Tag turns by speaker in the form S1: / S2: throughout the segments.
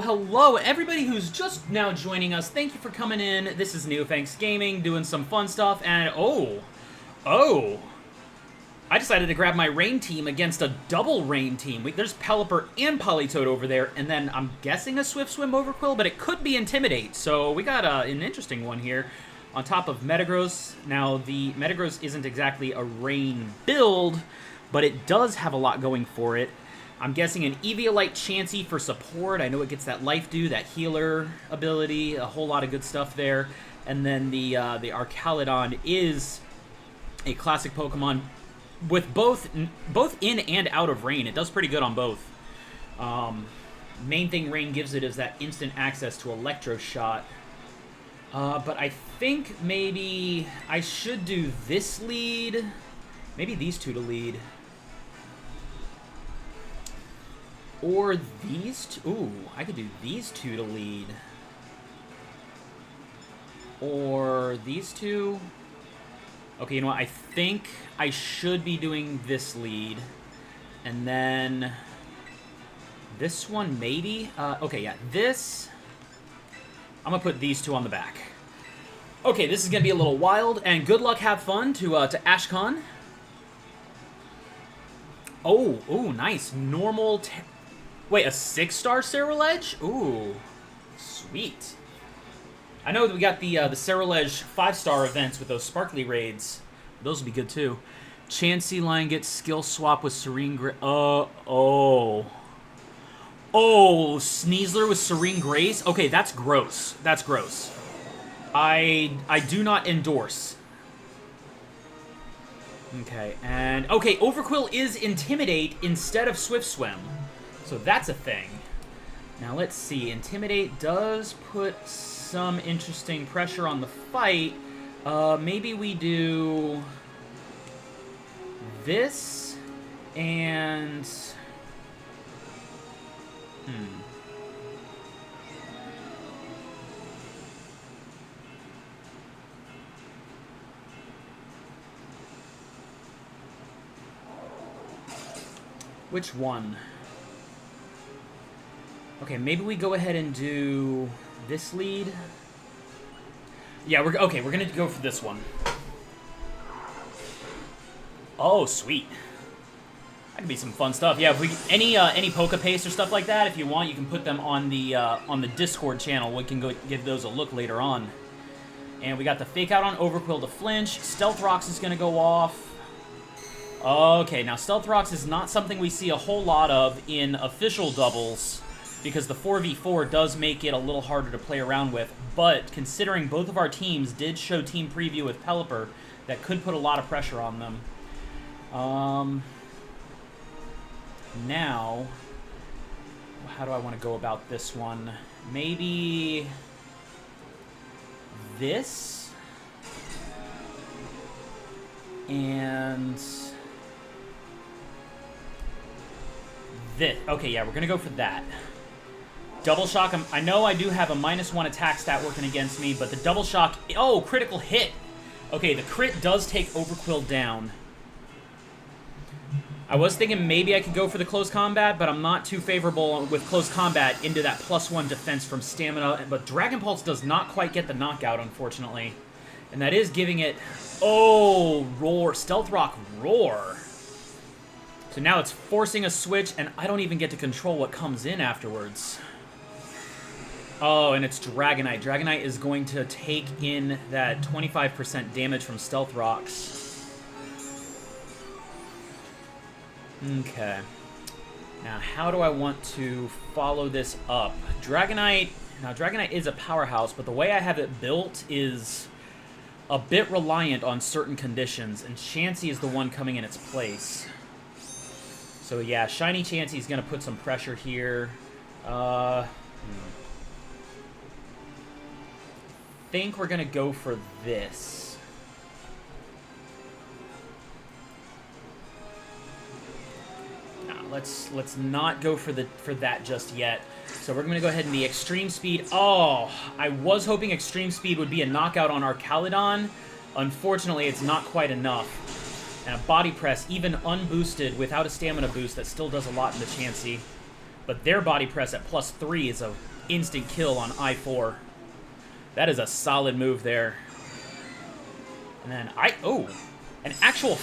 S1: Hello, everybody who's just now joining us. Thank you for coming in. This is Neophanks Gaming, doing some fun stuff, and I decided to grab my rain team against a double rain team. There's Pelipper and Politoed over there, and then I'm guessing a Swift Swim Overquill, but it could be Intimidate, so we got an interesting one here. On top of Metagross. Now, the Metagross isn't exactly a rain build, but it does have a lot going for it. I'm guessing an Eviolite Chansey for support. I know it gets that Life Dew, that healer ability, a whole lot of good stuff there. And then the Archaludon is a classic Pokemon with both in and out of rain. It does pretty good on both. Main thing rain gives it is that instant access to Electro Shot. But I think maybe I should do this lead. Maybe these two to lead. Or these two. Ooh, I could do these two to lead. Or these two. Okay, you know what? I think I should be doing this lead. And then this one, maybe? Okay, yeah. This, I'm going to put these two on the back. Okay, this is going to be a little wild. And good luck, have fun to Ashcon. Oh, nice. Normal... Wait, a 6-star Cerulege? Ooh, sweet. I know that we got the Cerulege 5-star events with those sparkly raids. Those would be good too. Chansey line gets skill swap with Serene Grace. Oh, Sneasler with Serene Grace? Okay, that's gross. That's gross. I do not endorse. Okay, and... Okay, Overquill is Intimidate instead of Swift Swim. So that's a thing. Now let's see. Intimidate does put some interesting pressure on the fight. Maybe we do this and... Which one? Okay, maybe we go ahead and do this lead. Yeah, we're gonna go for this one. Oh, sweet. That could be some fun stuff. Yeah, if we any Poke Paste or stuff like that, if you want, you can put them on the Discord channel. We can go give those a look later on. And we got the Fake Out on Overquill to flinch. Stealth Rocks is gonna go off. Okay, now Stealth Rocks is not something we see a whole lot of in official doubles, because the 4v4 does make it a little harder to play around with, but considering both of our teams did show team preview with Pelipper, that could put a lot of pressure on them. Now, how do I want to go about this one? Maybe this? And this. Okay, yeah, we're going to go for that. Double Shock, I know I do have a -1 attack stat working against me, but the Double Shock... Oh, critical hit! Okay, the crit does take Overquill down. I was thinking maybe I could go for the Close Combat, but I'm not too favorable with Close Combat into that +1 defense from Stamina, but Dragon Pulse does not quite get the knockout, unfortunately. And that is giving it... Oh, Roar. Stealth Rock Roar. So now it's forcing a switch, and I don't even get to control what comes in afterwards. Oh, and it's Dragonite. Dragonite is going to take in that 25% damage from Stealth Rocks. Okay. Now, how do I want to follow this up? Dragonite... Now, Dragonite is a powerhouse, but the way I have it built is a bit reliant on certain conditions, and Chansey is the one coming in its place. So, yeah, Shiny Chansey is going to put some pressure here. I think we're going to go for this. No, let's not go for that just yet. So we're going to go ahead and the Extreme Speed. Oh, I was hoping Extreme Speed would be a knockout on Archaludon. Unfortunately, it's not quite enough. And a Body Press, even unboosted without a Stamina boost, that still does a lot in the Chansey. But their body press at +3 is a instant kill on I4. That is a solid move there. And then an actual an actual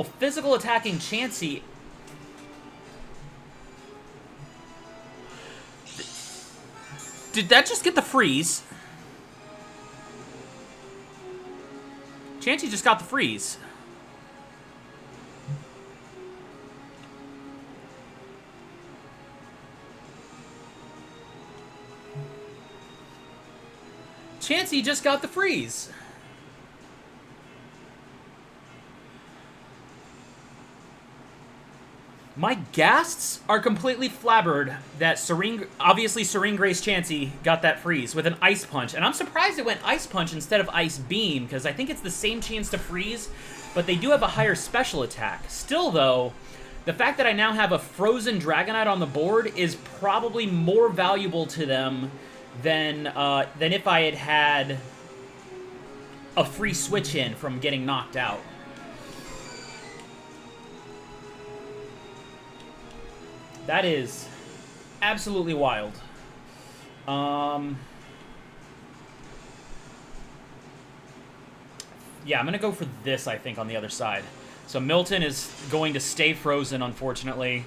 S1: physical attacking Chansey. Did that just get the freeze? Chansey just got the freeze. Chansey just got the freeze. My ghasts are completely flabbered that obviously Serene Grace Chansey got that freeze with an Ice Punch. And I'm surprised it went Ice Punch instead of Ice Beam, because I think it's the same chance to freeze, but they do have a higher special attack. Still, though, the fact that I now have a frozen Dragonite on the board is probably more valuable to them than if I had a free switch in from getting knocked out. That is absolutely wild. Yeah, I'm going to go for this, I think, on the other side. So Milton is going to stay frozen, unfortunately.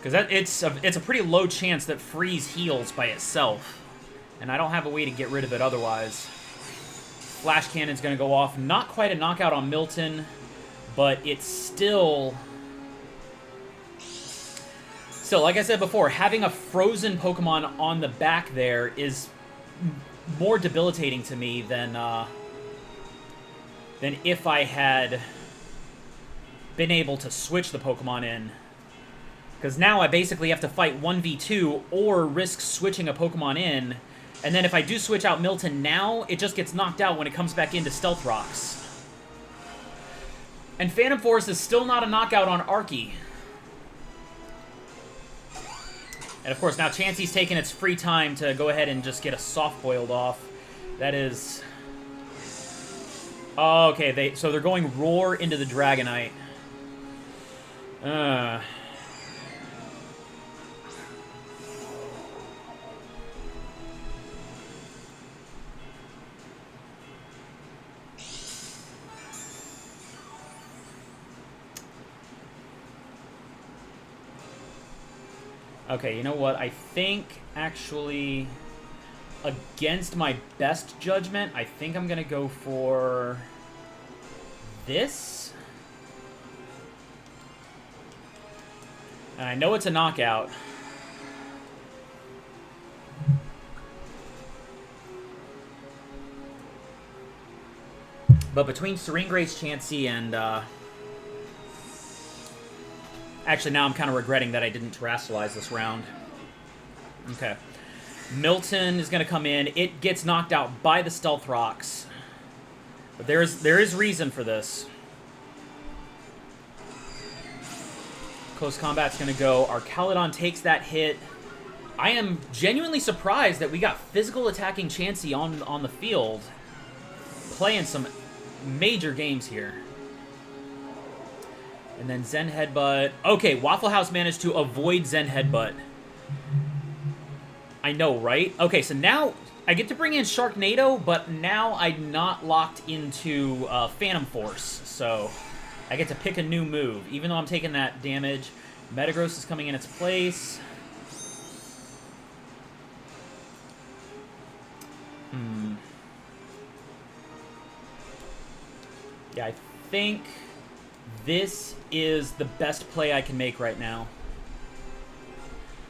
S1: Because it's a pretty low chance that freeze heals by itself. And I don't have a way to get rid of it otherwise. Flash Cannon's going to go off. Not quite a knockout on Milton, but it's still... So, like I said before, having a frozen Pokemon on the back there is more debilitating to me than if I had been able to switch the Pokemon in. Because now I basically have to fight 1v2 or risk switching a Pokemon in. And then if I do switch out Milton now, it just gets knocked out when it comes back into Stealth Rocks. And Phantom Force is still not a knockout on Archie. And of course, now Chansey's taking its free time to go ahead and just get a soft-boiled off. That is... Oh, okay, so they're going Roar into the Dragonite. Okay, you know what? I think, actually, against my best judgment, I think I'm going to go for this. And I know it's a knockout. But between Serene Grace Chansey and... Actually, now I'm kind of regretting that I didn't Terrasilize this round. Okay. Milton is going to come in. It gets knocked out by the Stealth Rocks. But there is reason for this. Close Combat's going to go. Arcaludon takes that hit. I am genuinely surprised that we got physical attacking Chansey on the field. Playing some major games here. And then Zen Headbutt. Okay, Waffle House managed to avoid Zen Headbutt. I know, right? Okay, so now I get to bring in Sharknado, but now I'm not locked into Phantom Force. So I get to pick a new move, even though I'm taking that damage. Metagross is coming in its place. Yeah, I think... this is the best play I can make right now.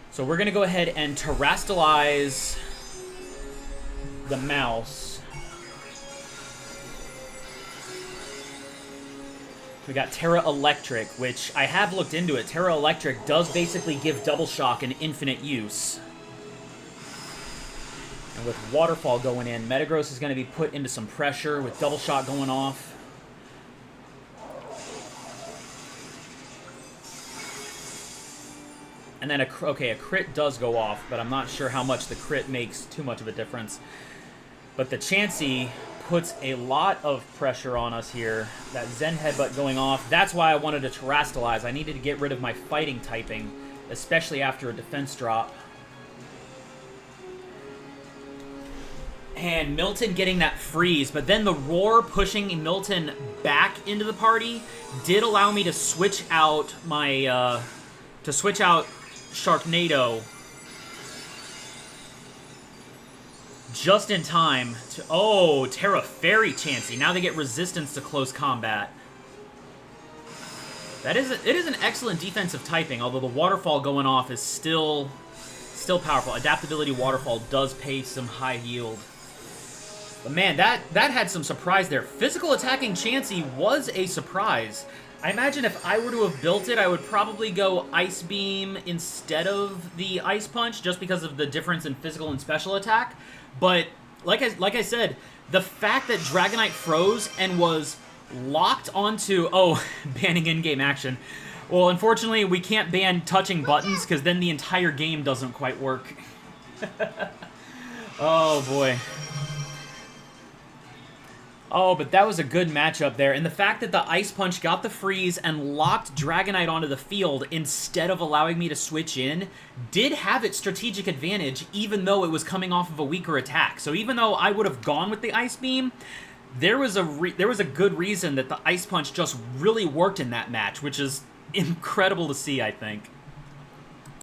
S1: So we're going to go ahead and Terrasilize the mouse. We got Terra Electric, which I have looked into it. Terra Electric does basically give Double Shock an infinite use. And with Waterfall going in, Metagross is going to be put into some pressure with Double Shock going off. And then, a crit does go off, but I'm not sure how much the crit makes too much of a difference. But the Chansey puts a lot of pressure on us here. That Zen Headbutt going off. That's why I wanted to Terrasilize. I needed to get rid of my fighting typing. especially after a defense drop. And Milton getting that freeze, but then the roar pushing Milton back into the party did allow me to switch out my, Sharknado just in time to... Oh, Terra Fairy Chansey. Now they get resistance to close combat. It is an excellent defensive typing, although the Waterfall going off is still powerful. Adaptability Waterfall does pay some high yield. But man, that had some surprise there. Physical attacking Chansey was a surprise. I imagine if I were to have built it, I would probably go Ice Beam instead of the Ice Punch, just because of the difference in physical and special attack. But like I said, the fact that Dragonite froze and was locked onto... Oh, banning in-game action. Well, unfortunately, we can't ban touching buttons, because then the entire game doesn't quite work. Oh, boy. Oh, but that was a good matchup there. And the fact that the Ice Punch got the freeze and locked Dragonite onto the field instead of allowing me to switch in did have its strategic advantage, even though it was coming off of a weaker attack. So even though I would have gone with the Ice Beam, there was a good reason that the Ice Punch just really worked in that match, which is incredible to see, I think.